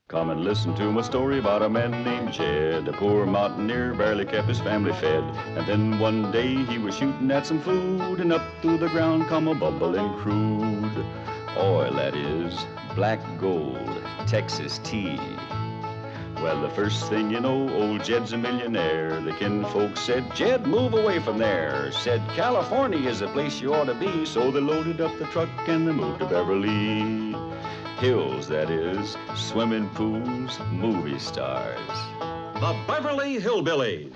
Come and listen to my story about a man named Jed. A poor mountaineer barely kept his family fed. And then one day he was shooting at some food, and up through the ground come a bubbling crude oil, that is, black gold, Texas tea. Well, the first thing you know, old Jed's a millionaire. The kinfolk said, Jed, move away from there. Said, California is the place you ought to be. So they loaded up the truck and they moved to Beverly Hills, that is, swimming pools, movie stars. The Beverly Hillbillies.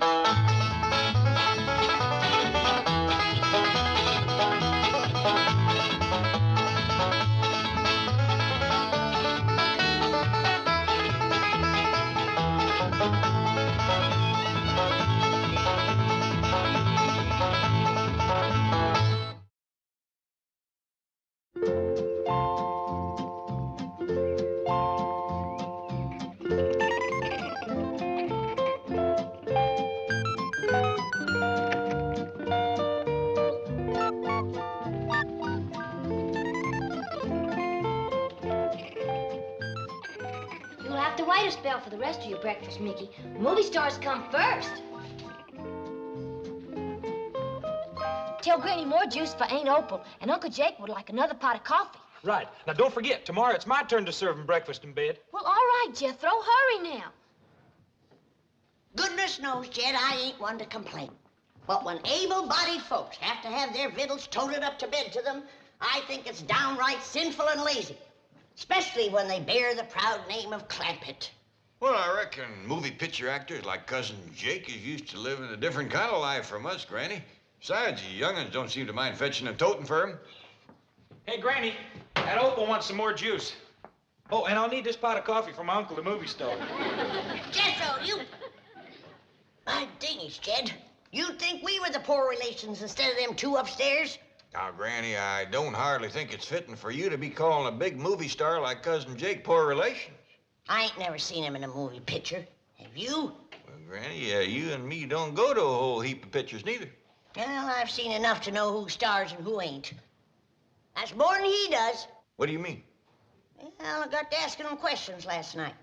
Wait a spell for the rest of your breakfast, Mickey. Movie stars come first. Tell Granny more juice for Aunt Opal, and Uncle Jake would like another pot of coffee. Right. Now, don't forget, tomorrow it's my turn to serve him breakfast in bed. Well, all right, Jethro. Hurry now. Goodness knows, Jed, I ain't one to complain. But when able-bodied folks have to have their victuals toted up to bed to them, I think it's downright sinful and lazy. Especially when they bear the proud name of Clampett. Well, I reckon movie picture actors like Cousin Jake is used to living a different kind of life from us, Granny. Besides, you young'uns don't seem to mind fetching and toting for him. Hey, Granny, that Opal wants some more juice. Oh, and I'll need this pot of coffee from my uncle, the movie star. Jethro, you... My dingies, Jed. You'd think we were the poor relations instead of them two upstairs? Now, Granny, I don't hardly think it's fitting for you to be calling a big movie star like Cousin Jake poor relations. I ain't never seen him in a movie picture. Have you? Well, Granny, you and me don't go to a whole heap of pictures neither. Well, I've seen enough to know who stars and who ain't. That's more than he does. What do you mean? Well, I got to asking him questions last night.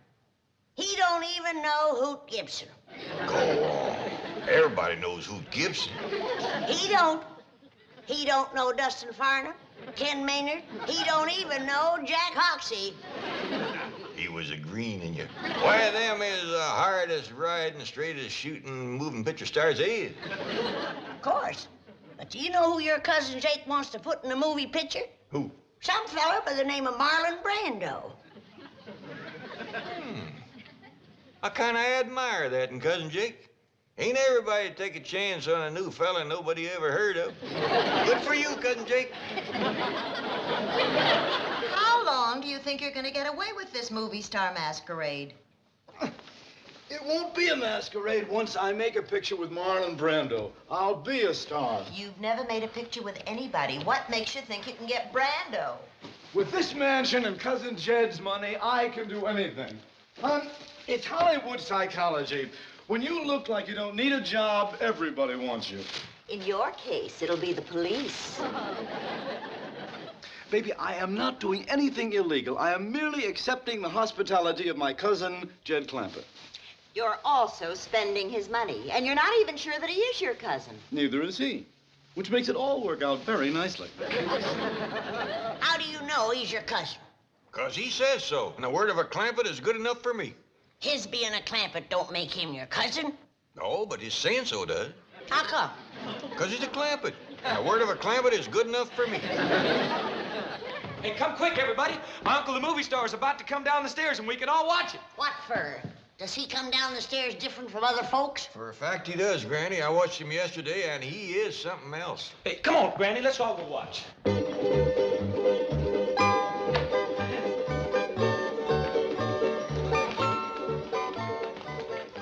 He don't even know Hoot Gibson. Go on. Everybody knows who Gibson. He don't. He don't know Dustin Farnham, Ken Maynard. He don't even know Jack Hoxie. He was a green in you. Why, them is the hardest riding, straightest shooting, moving picture stars is. Of course. But do you know who your cousin Jake wants to put in a movie picture? Who? Some fella by the name of Marlon Brando. I kind of admire that in Cousin Jake. Ain't everybody take a chance on a new fella nobody ever heard of. Good for you, Cousin Jake. How long do you think you're going to get away with this movie star masquerade? It won't be a masquerade once I make a picture with Marlon Brando. I'll be a star. You've never made a picture with anybody. What makes you think you can get Brando? With this mansion and Cousin Jed's money, I can do anything. Hon, it's Hollywood psychology. When you look like you don't need a job, everybody wants you. In your case, it'll be the police. Baby, I am not doing anything illegal. I am merely accepting the hospitality of my cousin, Jed Clampett. You're also spending his money, and you're not even sure that he is your cousin. Neither is he, which makes it all work out very nicely. How do you know he's your cousin? 'Cause he says so, and the word of a Clampett is good enough for me. His being a Clampett don't make him your cousin. No, but his saying so does. How come? 'Cause he's a Clampett. And the word of a Clampett is good enough for me. Hey, come quick, everybody. My uncle, the movie star, is about to come down the stairs, and we can all watch it. What for? Does he come down the stairs different from other folks? For a fact, he does, Granny. I watched him yesterday, and he is something else. Hey, come on, Granny. Let's all go watch.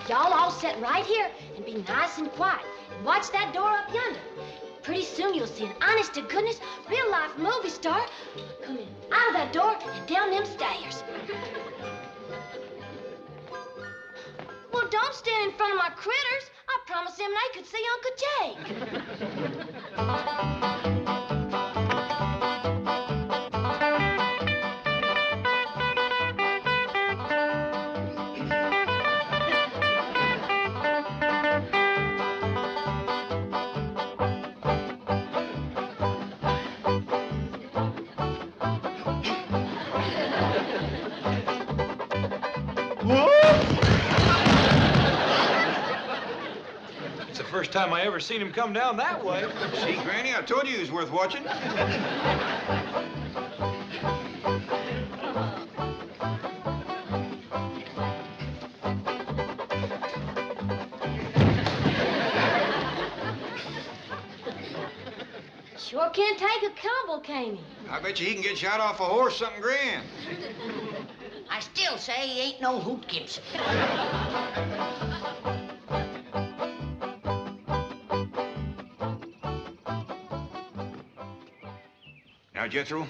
Y'all all sit right here and be nice and quiet. And watch that door up yonder. Pretty soon you'll see an honest-to-goodness, real-life movie star come in out of that door and down them stairs. Well, don't stand in front of my critters. I promised them they could see Uncle Jake. It's the first time I ever seen him come down that way. See, Granny, I told you he was worth watching. Sure can't take a tumble, can he? I bet you he can get shot off a horse something grand. I still say he ain't no Hoot Gibson. Now, Jethro,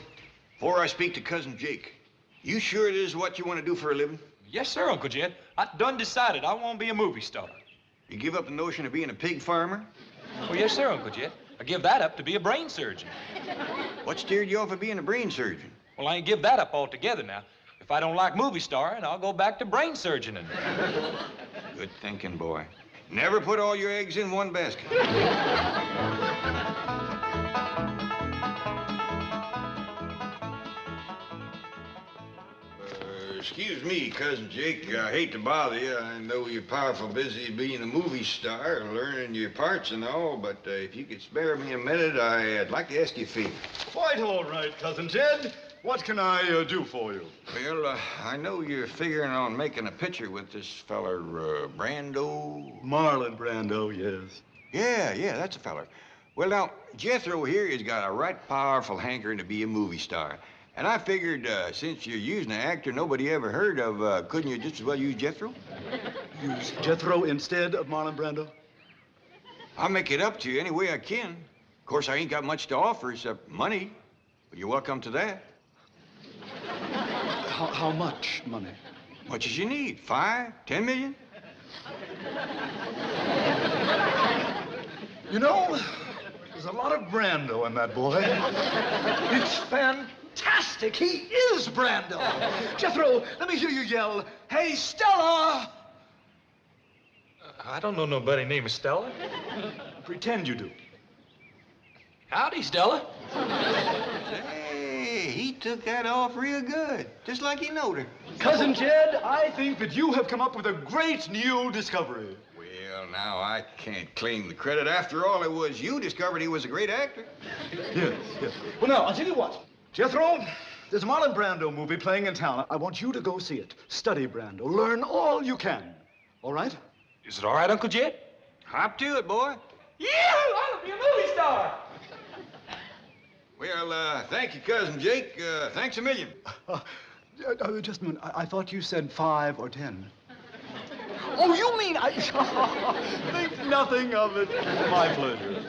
before I speak to Cousin Jake, you sure this is what you want to do for a living? Yes, sir, Uncle Jed. I done decided I want to be a movie star. You give up the notion of being a pig farmer? Oh, yes, sir, Uncle Jed. I give that up to be a brain surgeon. What steered you off of being a brain surgeon? Well, I ain't give that up altogether now. If I don't like movie starring, I'll go back to brain surgeoning. Good thinking, boy. Never put all your eggs in one basket. Excuse me, Cousin Jake. I hate to bother you. I know you're powerful busy being a movie star, learning your parts and all, but if you could spare me a minute, I'd like to ask you a favor. Quite all right, Cousin Jed. What can I do for you? Well, I know you're figuring on making a picture with this feller, Brando. Marlon Brando, yes. Yeah, that's a feller. Well, now, Jethro here has got a right powerful hankering to be a movie star. And I figured, since you're using an actor nobody ever heard of, couldn't you just as well use Jethro? Use Jethro instead of Marlon Brando? I'll make it up to you any way I can. Of course, I ain't got much to offer except money, but you're welcome to that. How much money? Much as you need. 5, 10 million? You know, there's a lot of Brando in that boy. It's fantastic. He is Brando. Jethro, let me hear you yell, "Hey, Stella!" I don't know nobody named Stella. Pretend you do. Howdy, Stella. Hey, he took that off real good, just like he knowed her. Cousin Jed, I think that you have come up with a great new discovery. Well, now, I can't claim the credit. After all, it was you discovered he was a great actor. Yes. Well, now, I'll tell you what. Jethro, there's a Marlon Brando movie playing in town. I want you to go see it. Study Brando. Learn all you can. All right? Is it all right, Uncle Jed? Hop to it, boy. Yeah, I'll be a movie star. Well, thank you, Cousin Jake. Thanks a million. Just a minute. I thought you said 5 or 10. Oh, you mean I... Think nothing of it. My pleasure.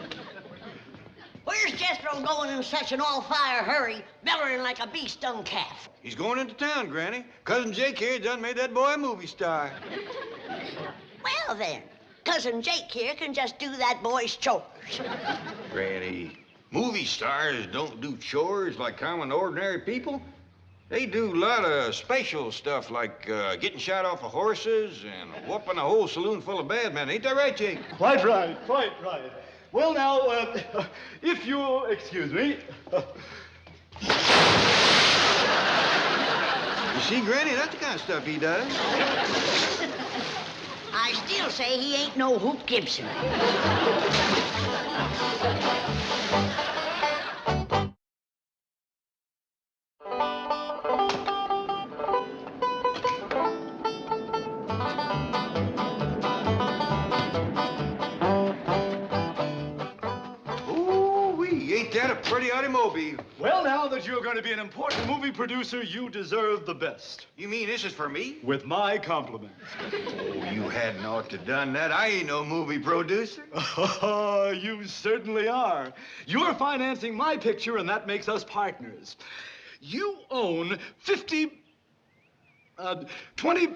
Where's Jethro going in such an all-fire hurry, bellowing like a bee-stung calf? He's going into town, Granny. Cousin Jake here done made that boy a movie star. Well, then, Cousin Jake here can just do that boy's chores. Granny, movie stars don't do chores like common, ordinary people. They do a lot of special stuff like getting shot off of horses and whooping a whole saloon full of bad men. Ain't that right, Jake? Quite right. Well, now, if you'll excuse me. You see, Granny, that's the kind of stuff he does. I still say he ain't no Hoot Gibson. Ain't that a pretty automobile? Well, now that you're going to be an important movie producer, you deserve the best. You mean this is for me? With my compliments. Oh, you hadn't ought to done that. I ain't no movie producer. Oh, you certainly are. You're financing my picture, and that makes us partners. You own 20...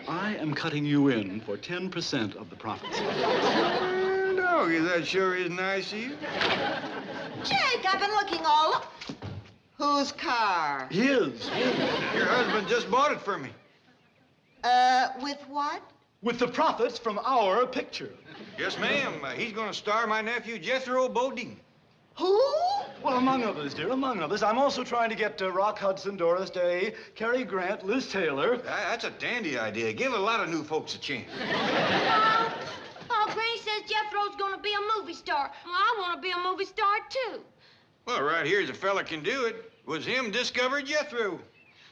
I am cutting you in for 10% of the profits. Doggy, that sure is nice of you. Jake, I've been looking all up. Whose car? His. Your husband just bought it for me. With what? With the profits from our picture. Yes, ma'am. He's going to star my nephew, Jethro Bodine. Who? Well, among others, dear, among others. I'm also trying to get Rock Hudson, Doris Day, Cary Grant, Liz Taylor. That's a dandy idea. Give a lot of new folks a chance. Oh, Granny says Jethro's gonna be a movie star. Well, I want to be a movie star, too. Well, right here's a fella can do it. Was him discovered Jethro.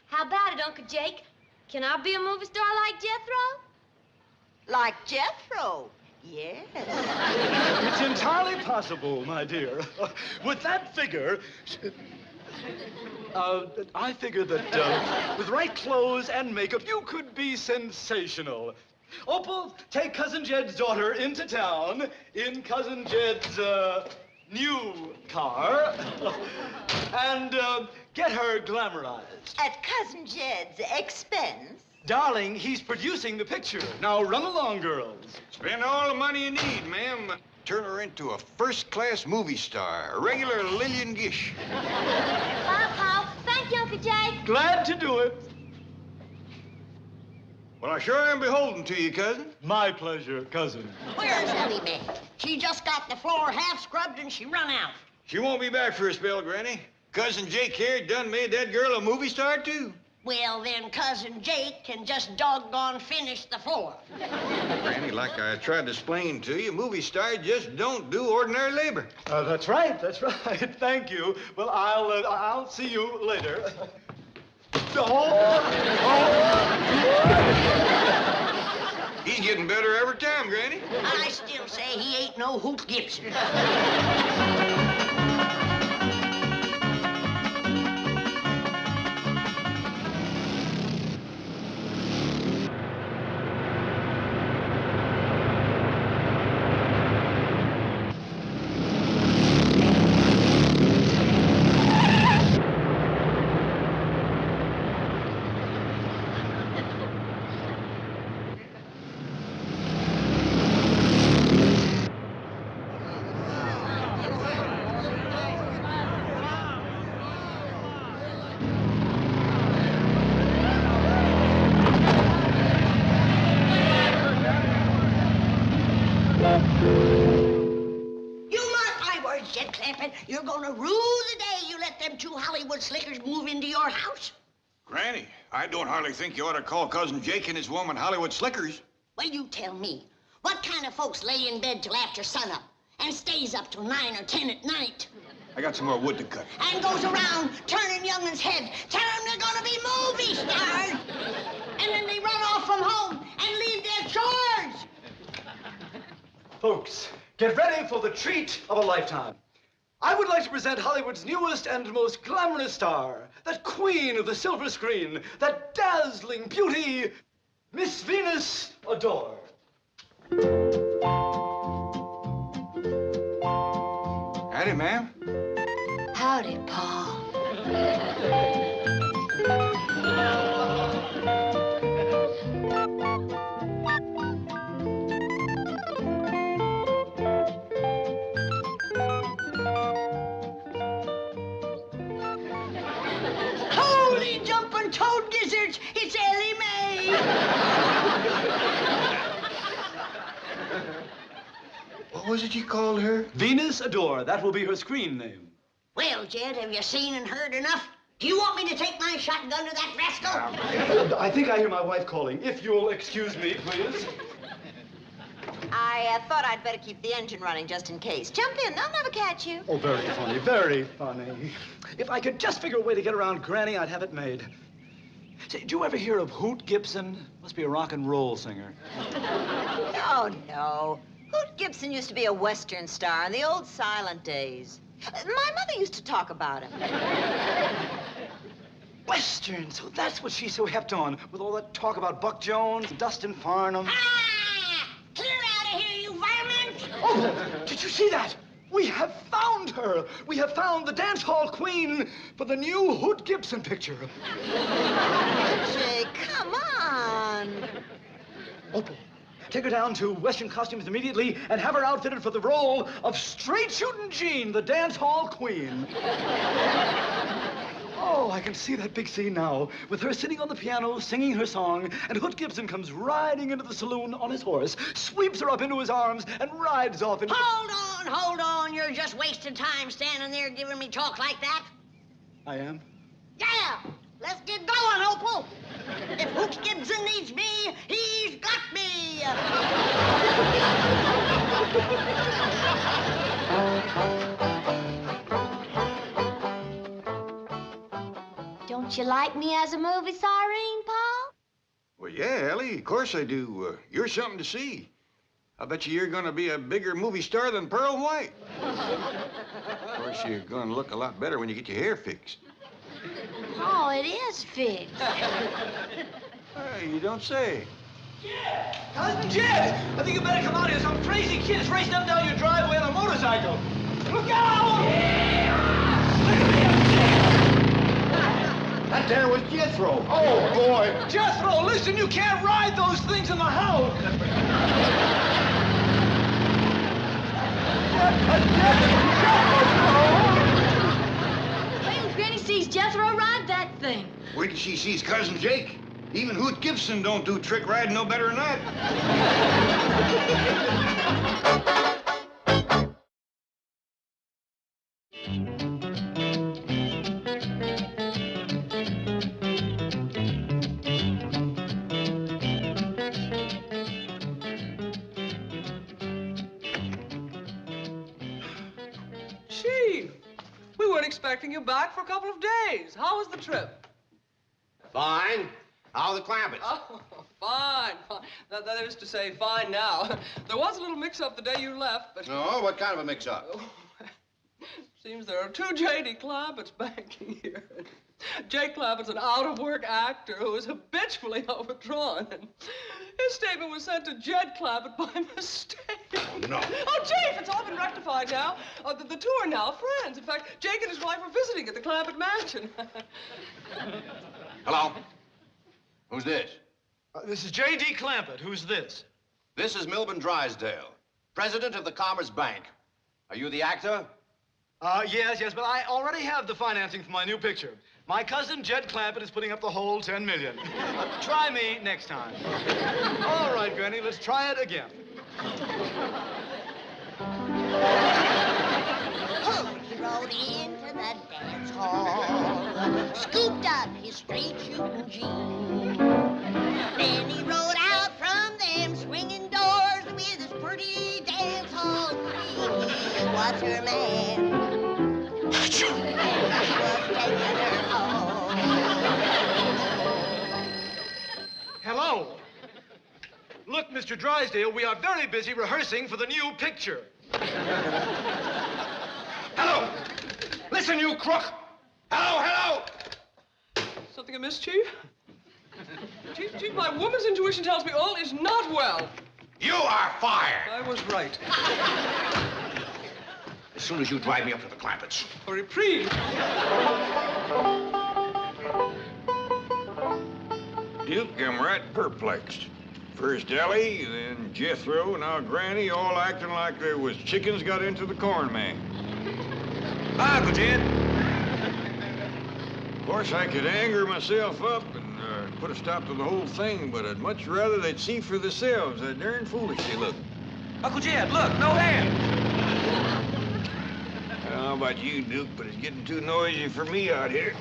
How about it, Uncle Jake? Can I be a movie star like Jethro? Like Jethro. Yes. It's entirely possible, my dear. With that figure, I figure that with right clothes and makeup, you could be sensational. Opal, take Cousin Jed's daughter into town in Cousin Jed's new car and get her glamorized. At Cousin Jed's expense. Darling, he's producing the picture. Now run along, girls. Spend all the money you need, ma'am. Turn her into a first-class movie star, a regular Lillian Gish. Paul, thank you, Uncle Jake. Glad to do it. Well, I sure am beholden to you, cousin. My pleasure, cousin. Where's Ellie Mae? She just got the floor half scrubbed and she run out. She won't be back for a spell, Granny. Cousin Jake here done made that girl a movie star, too. Well, then Cousin Jake can just doggone finish the floor. Granny, like I tried to explain to you, movie stars just don't do ordinary labor. That's right. Thank you. Well, I'll see you later. He's getting better every time, Granny. I still say he ain't no Hoot Gibson. Jed Clampett, you're gonna rue the day you let them two Hollywood slickers move into your house. Granny, I don't hardly think you ought to call Cousin Jake and his woman Hollywood slickers. Well, you tell me. What kind of folks lay in bed till after sunup and stays up till 9 or 10 at night? I got some more wood to cut. And goes around turning young'uns' head, telling them they're gonna be movie stars. And then they run off from home and leave their chores. Folks, get ready for the treat of a lifetime. I would like to present Hollywood's newest and most glamorous star, that queen of the silver screen, that dazzling beauty, Miss Venus Adore. Howdy, ma'am. Howdy, Paul. Holy jumping toad gizzards, it's Ellie Mae. What was it you called her? Venus Adore. That will be her screen name. Well, Jed, have you seen and heard enough? Do you want me to take my shotgun to that rascal? I think I hear my wife calling. If you'll excuse me, please. I thought I'd better keep the engine running just in case. Jump in. They'll never catch you. Oh, very funny, very funny. If I could just figure a way to get around Granny, I'd have it made. Say, did you ever hear of Hoot Gibson? Must be a rock and roll singer. Oh, no. Hoot Gibson used to be a Western star in the old silent days. My mother used to talk about him. Western, so that's what she's so hepped on, with all that talk about Buck Jones, Dustin Farnham. Ah! Clear out of here, you varmint! Oh, did you see that? We have found her. We have found the dance hall queen for the new Hoot Gibson picture. Jake, come on. Opal, take her down to Western Costumes immediately and have her outfitted for the role of Straight Shootin' Jean, the dance hall queen. Oh, I can see that big scene now, with her sitting on the piano, singing her song, and Hoot Gibson comes riding into the saloon on his horse, sweeps her up into his arms, and rides off into... Hold on. You're just wasting time standing there giving me talk like that. I am? Yeah! Let's get going, Opal. If Hoot Gibson needs me, he's got me. Don't you like me as a movie siren, Paul? Well, yeah, Ellie, of course I do. You're something to see. I bet you're gonna be a bigger movie star than Pearl White. Of course, you're gonna look a lot better when you get your hair fixed. Oh, it is fixed. Hey, you don't say. Cousin Jed! I think you better come out here. Some crazy kid is racing up down your driveway on a motorcycle. Look out! That there was Jethro. Oh, boy. Jethro, listen, you can't ride those things in the house. Wait till Granny sees Jethro ride that thing. Wait till she sees Cousin Jake. Even Hoot Gibson don't do trick riding no better than that. Gee, we weren't expecting you back for a couple of days. How was the trip? Fine. How are the Clampetts? Oh, fine. That is to say, fine now. There was a little mix-up the day you left, but... No, what kind of a mix-up? Oh, seems there are two J.D. Clampetts banking here. Jed Clampett's an out-of-work actor who is habitually overdrawn. And his statement was sent to Jed Clampett by mistake. Oh, no. Oh, Chief, it's all been rectified now. The two are now friends. In fact, Jake and his wife are visiting at the Clampett mansion. Hello? Who's this? This is J.D. Clampett. Who's this? This is Milburn Drysdale, president of the Commerce Bank. Are you the actor? Yes, but I already have the financing for my new picture. My cousin, Jed Clampett, is putting up the whole $10 million. Try me next time. All right, Granny, let's try it again. He rode into the dance hall, scooped up his straight shooting jeans. Then he rode out from them swinging doors with his pretty dance hall queen. He was her man, and he was taking her home. Hello. Look, Mr. Drysdale, we are very busy rehearsing for the new picture. Hello! Listen, you crook! Hello! Something amiss, Chief? Chief, my woman's intuition tells me all is not well. You are fired! I was right. As soon as you drive me up to the Clampetts. A reprieve. Duke, I'm right perplexed. First Ellie, then Jethro, now Granny, all acting like there was chickens got into the corn man. Hi, Uncle Jed. Of course, I could anger myself up and put a stop to the whole thing, but I'd much rather they'd see for themselves how darn foolish they look. Uncle Jed, look, no hand. I don't know about you, Duke, but it's getting too noisy for me out here.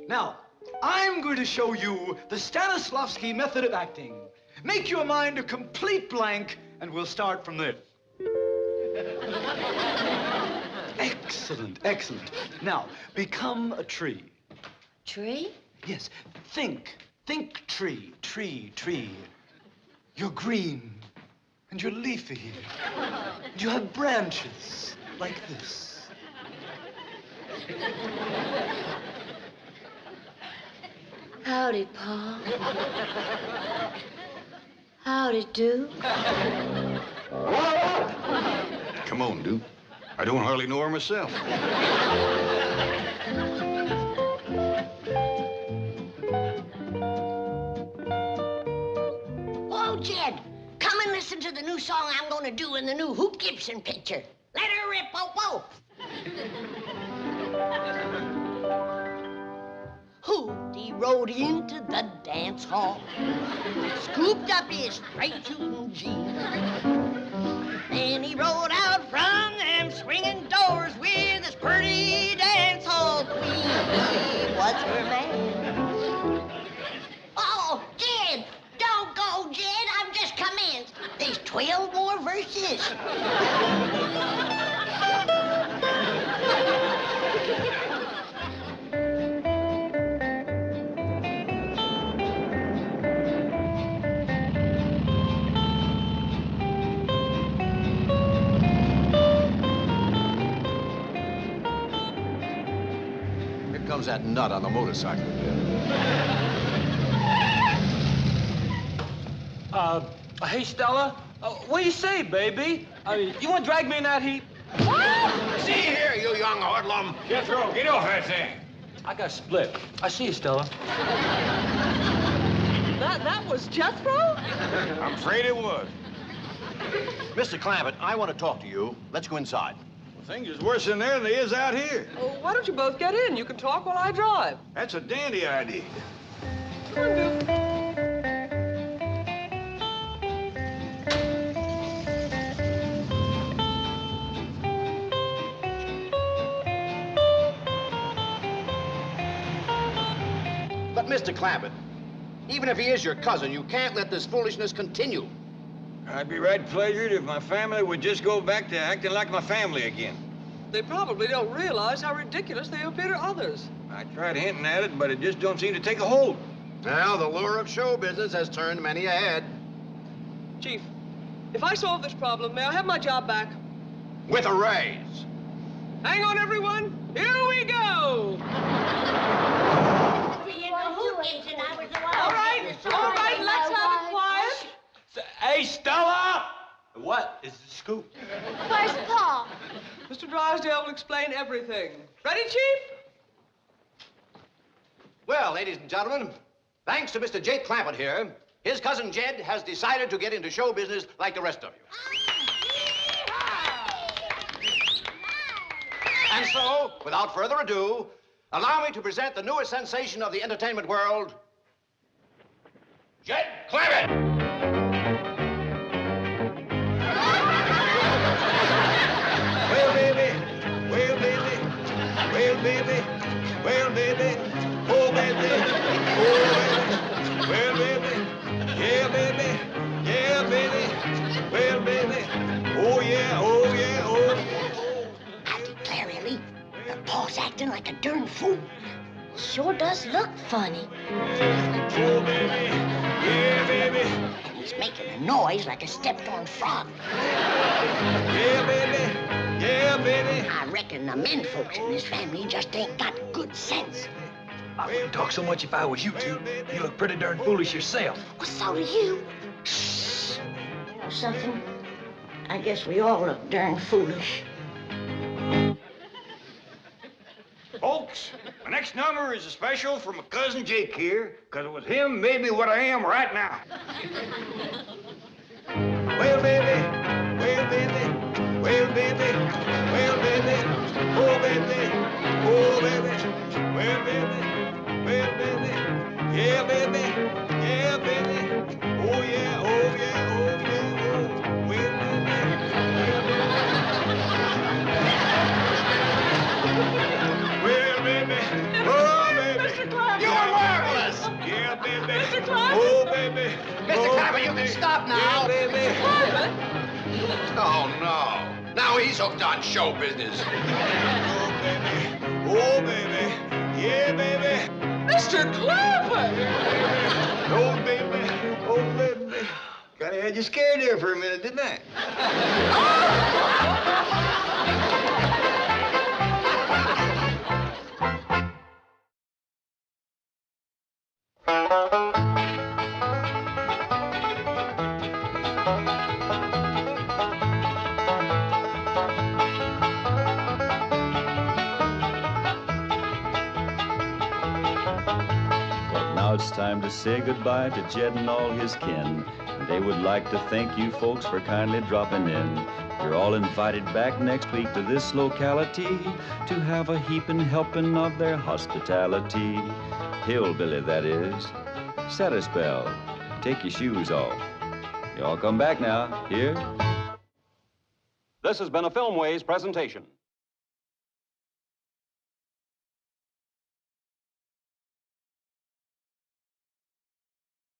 Now, I'm going to show you the Stanislavski method of acting. Make your mind a complete blank, and we'll start from there. Excellent. Now, become a tree. Tree? Yes, think tree. You're green, and you're leafy, and you have branches like this. Howdy, Paul. Howdy, do. Come on, Duke. I don't hardly know her myself. Oh, Jed, come and listen to the new song I'm going to do in the new Hoot Gibson picture. Let her Hooty rode into the dance hall, scooped up his straight-shooting jeans. Then he rode out from them swinging doors with his pretty dance hall queen. He was her man. Oh, Jed! Don't go, Jed. I've just come in. There's 12 more verses. Comes that nut on the motorcycle again. Hey, Stella, what do you say, baby? You want to drag me in that heap? See here, you young hoodlum. Jethro, get off that thing. I got split. I see you, Stella. That was Jethro? I'm afraid it was. Mr. Clampett, I want to talk to you. Let's go inside. Things is worse in there than they is out here. Oh, why don't you both get in? You can talk while I drive. That's a dandy idea. Come on, Duke. But, Mr. Clampett, even if he is your cousin, you can't let this foolishness continue. I'd be right pleasured if my family would just go back to acting like my family again. They probably don't realize how ridiculous they appear to others. I tried hinting at it, but it just don't seem to take a hold. Now, the lure of show business has turned many a head. Chief, if I solve this problem, may I have my job back? With a raise. Hang on, everyone. Here we go. All right, let's have it quiet. Hey, Stella! What is the scoop? Where's Paul? Mr. Drysdale will explain everything. Ready, Chief? Well, ladies and gentlemen, thanks to Mr. Jed Clampett here, his cousin Jed has decided to get into show business like the rest of you. And so, without further ado, allow me to present the newest sensation of the entertainment world, Jed Clampett! Well, baby, well, baby, well, baby, well, baby, oh, baby, oh, baby, well, baby, yeah, baby, yeah, baby, well, baby, oh, yeah, oh, yeah, oh. I declare, Ellie, the Paul's acting like a darn fool. Sure does look funny. Oh, baby, yeah, baby, And he's making a noise like a stepped-on frog. yeah, baby, yeah, baby. I reckon the men folks in this family just ain't got good sense. I wouldn't talk so much if I was you two. You look pretty darn foolish yourself. Well, so do you. Shh. You know something? I guess we all look darn foolish. Folks, my next number is a special for my cousin Jake here, because it was him made me what I am right now. Well, baby, well, baby, well, baby, well, baby, oh, baby, oh, baby, well, baby, yeah, baby, yeah, baby, oh, yeah, oh, yeah, oh, yeah, oh, well, baby, well, baby, oh, baby, Mr. Clampett. You're marvelous! yeah, baby, Mr. Clampett. oh, baby, Mr. oh, Clampett, you can stop now. yeah, baby. Oh, no. Now he's hooked on show business. Oh, baby. Oh, baby. Yeah, baby. Mr. Clampett! Oh, baby. Oh, baby. Kind of had you scared there for a minute, didn't I? Now it's time to say goodbye to Jed and all his kin. They would like to thank you folks for kindly dropping in. You're all invited back next week to this locality to have a heaping helping of their hospitality. Hillbilly, that is. Set a spell. Take your shoes off. You all come back now. Here. This has been a Filmways presentation.